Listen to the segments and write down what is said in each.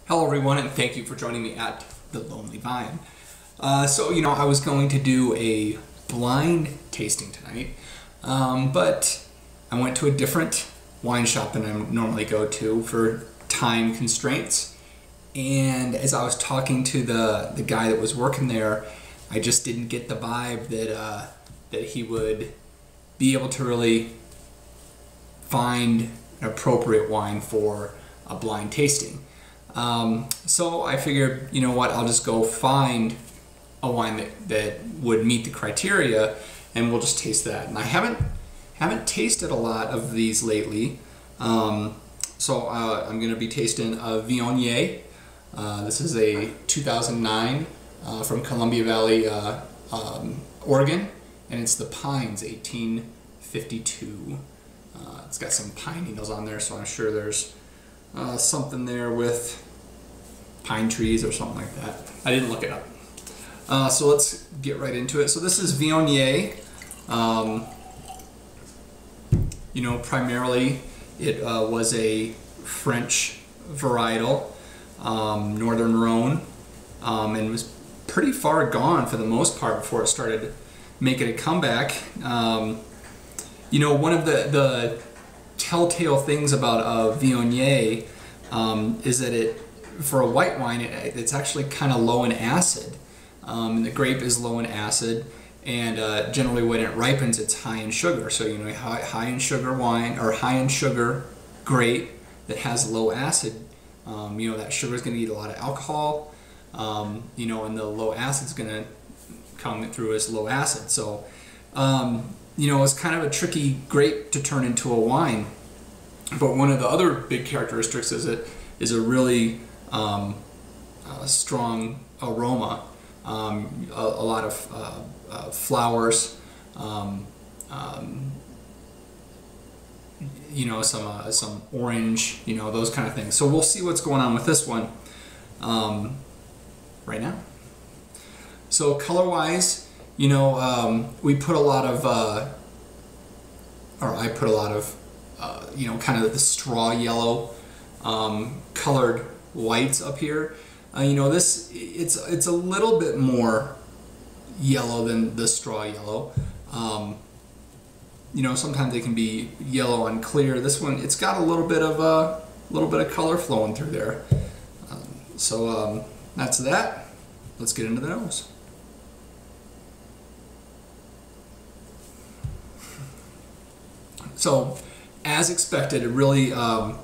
Hello everyone, and thank you for joining me at The Lonely Vine. I was going to do a blind tasting tonight, but I went to a different wine shop than I normally go to for time constraints. And as I was talking to the guy that was working there, I just didn't get the vibe that he would be able to really find an appropriate wine for a blind tasting. So I figured, you know what, I'll just go find a wine that would meet the criteria, and we'll just taste that. And I haven't tasted a lot of these lately, so I'm going to be tasting a Viognier. This is a 2009 from Columbia Valley, Oregon, and it's the Pines 1852. It's got some pine needles on there, so I'm sure there's something there with pine trees or something like that. I didn't look it up. So let's get right into it. So this is Viognier. Primarily it was a French varietal, Northern Rhone, and was pretty far gone for the most part before it started making a comeback. One of the telltale things about Viognier is that for a white wine, it's actually kind of low in acid. The grape is low in acid, and generally when it ripens, it's high in sugar. So high in sugar wine or high in sugar grape that has low acid. That sugar is going to eat a lot of alcohol. And the low acid is going to come through as low acid. So it's kind of a tricky grape to turn into a wine. But one of the other big characteristics is it is a really strong aroma, a lot of flowers, some orange, those kind of things. So we'll see what's going on with this one right now. So color-wise, we put a lot of, or I put a lot of, kind of the straw yellow colored whites up here. It's a little bit more yellow than the straw yellow. Sometimes they can be yellow and clear. This one, it's got a little bit of color flowing through there. That's that. Let's get into the nose. So, as expected, it really a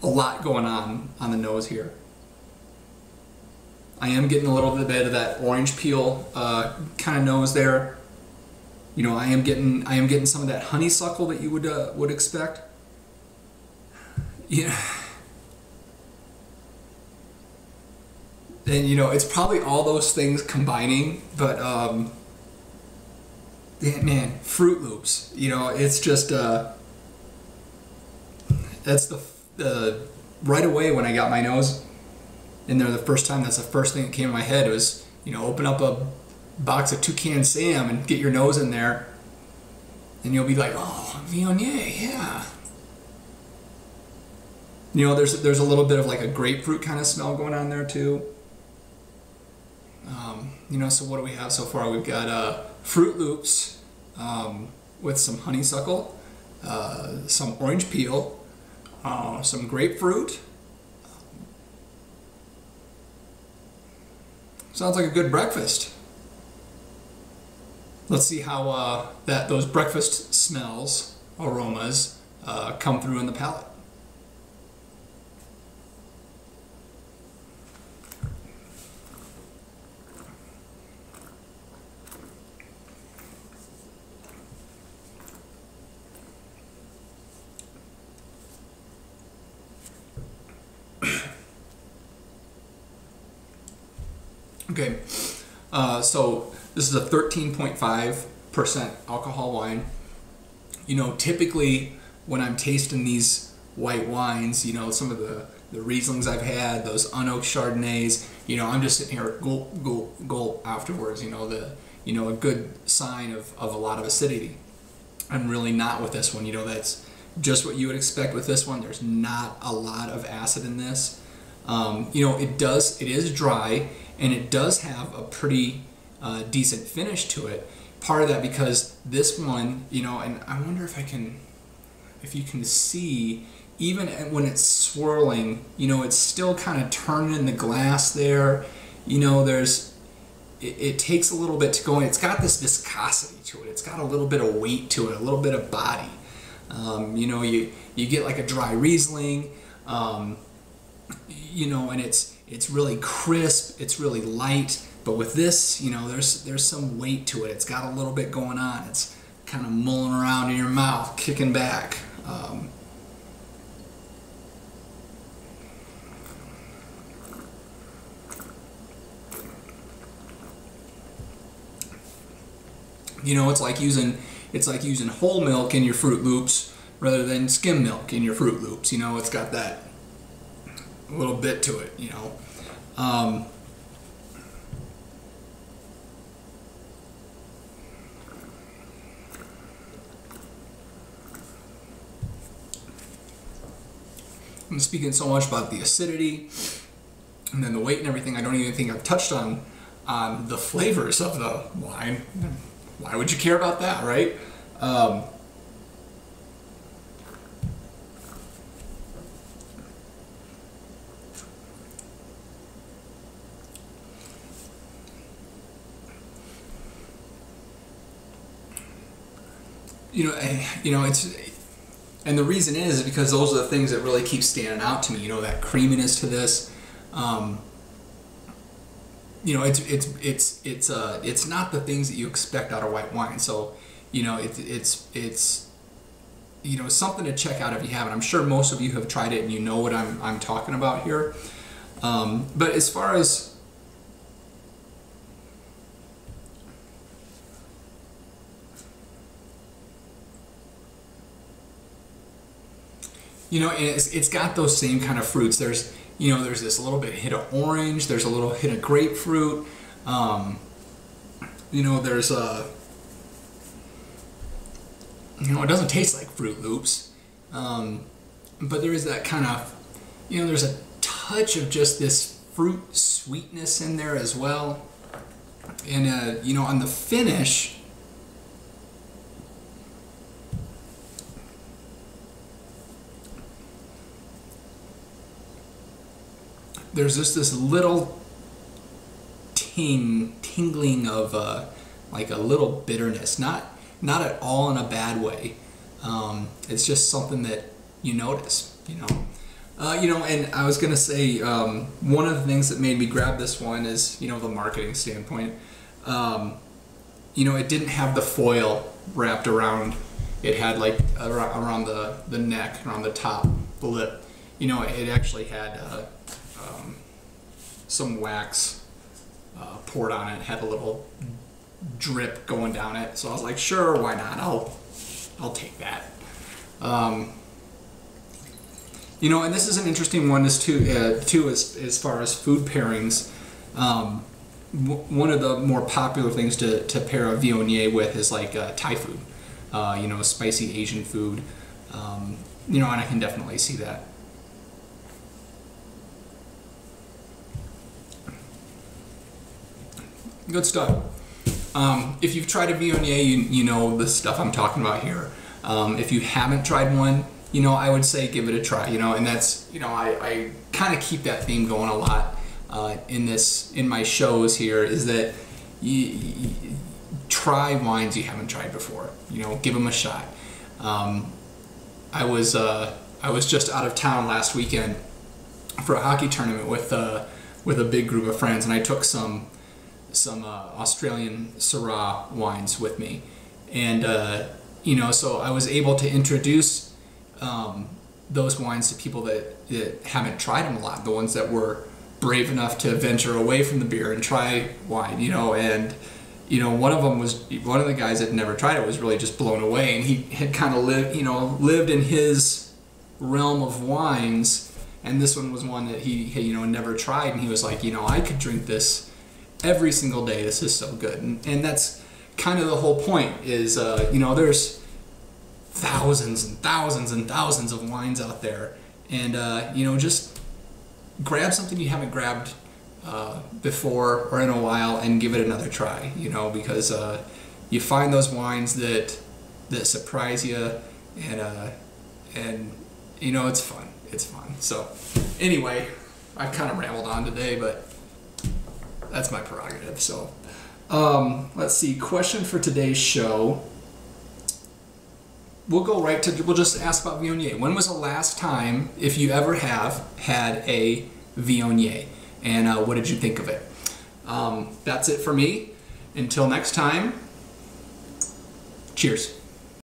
lot going on the nose here. I am getting a little bit of that orange peel kind of nose there. I am getting some of that honeysuckle that you would expect. Yeah. And it's probably all those things combining, but man, Fruit Loops. It's just that's the right away when I got my nose in there the first time. That's the first thing that came to my head. It was open up a box of Toucan Sam and get your nose in there, and you'll be like, oh, Viognier, yeah. There's a little bit of like a grapefruit kind of smell going on there too. So what do we have so far? We've got Fruit Loops with some honeysuckle, some orange peel, some grapefruit. Sounds like a good breakfast. Let's see how those breakfast smells, aromas, come through in the palate. Okay, so this is a 13.5% alcohol wine. Typically when I'm tasting these white wines, some of the Rieslings I've had, those unoaked Chardonnays, I'm just sitting here gulp, gulp, gulp afterwards, a good sign of a lot of acidity. I'm really not with this one. just what you would expect with this one. There's not a lot of acid in this. You know, it is dry, and it does have a pretty decent finish to it. Part of that because this one, you know, and I wonder if you can see, even when it's swirling, you know, it's still kind of turning in the glass there. You know, it takes a little bit to go in. It's got this viscosity to it. It's got a little bit of weight to it, a little bit of body. You know, you get like a dry Riesling, you know, and it's really crisp, it's really light. But with this, you know, there's some weight to it. It's got a little bit going on. It's kind of mulling around in your mouth, kicking back. You know, it's like using whole milk in your Fruit Loops rather than skim milk in your Fruit Loops. You know, it's got that little bit to it, you know. I'm speaking so much about the acidity and then the weight and everything. I don't even think I've touched on the flavors of the wine. Why would you care about that, right? You know, and the reason is because those are the things that really keep standing out to me. You know, that creaminess to this. You know, it's not the things that you expect out of white wine. So, you know, it's you know, something to check out if you haven't. I'm sure most of you have tried it and you know what I'm talking about here. But as far as you know, and it's got those same kind of fruits. There's this little bit hit of orange. There's a little hit of grapefruit. You know, there's you know, it doesn't taste like Fruit Loops, but there is that kind of, you know, there's a touch of just this fruit sweetness in there as well. And you know, on the finish, there's just this little tingling of like a little bitterness, not at all in a bad way. It's just something that you notice, you know. You know, and I was gonna say one of the things that made me grab this one is, you know, the marketing standpoint. You know, it didn't have the foil wrapped around. It had like around the neck, around the top, the lip. You know, it actually had some wax poured on it. It had a little drip going down it. So I was like, sure, why not? I'll take that. You know, and this is an interesting one too, as far as food pairings. One of the more popular things to pair a Viognier with is like Thai food. You know, spicy Asian food. You know, and I can definitely see that. Good stuff. If you've tried a Viognier, you know the stuff I'm talking about here. If you haven't tried one, you know, I would say give it a try. You know, and that's, you know, I kind of keep that theme going a lot in my shows here, is that you try wines you haven't tried before. You know, give them a shot. I was just out of town last weekend for a hockey tournament with a big group of friends, and I took some Australian Syrah wines with me, and you know, so I was able to introduce those wines to people that haven't tried them a lot, the ones that were brave enough to venture away from the beer and try wine, you know. And you know, one of the guys that never tried it was really just blown away, and he had kind of lived in his realm of wines, and this one was one that he you know, never tried, and he was like, you know, I could drink this every single day. This is so good. And that's kind of the whole point, is you know, there's thousands and thousands and thousands of wines out there, and you know, just grab something you haven't grabbed before or in a while and give it another try. You know, because you find those wines that surprise you, and you know, it's fun. It's fun. So anyway, I've kind of rambled on today, but that's my prerogative. So let's see. Question for today's show. We'll go right to, we'll just ask about Viognier. When was the last time, if you ever have, had a Viognier? And what did you think of it? That's it for me. Until next time, cheers.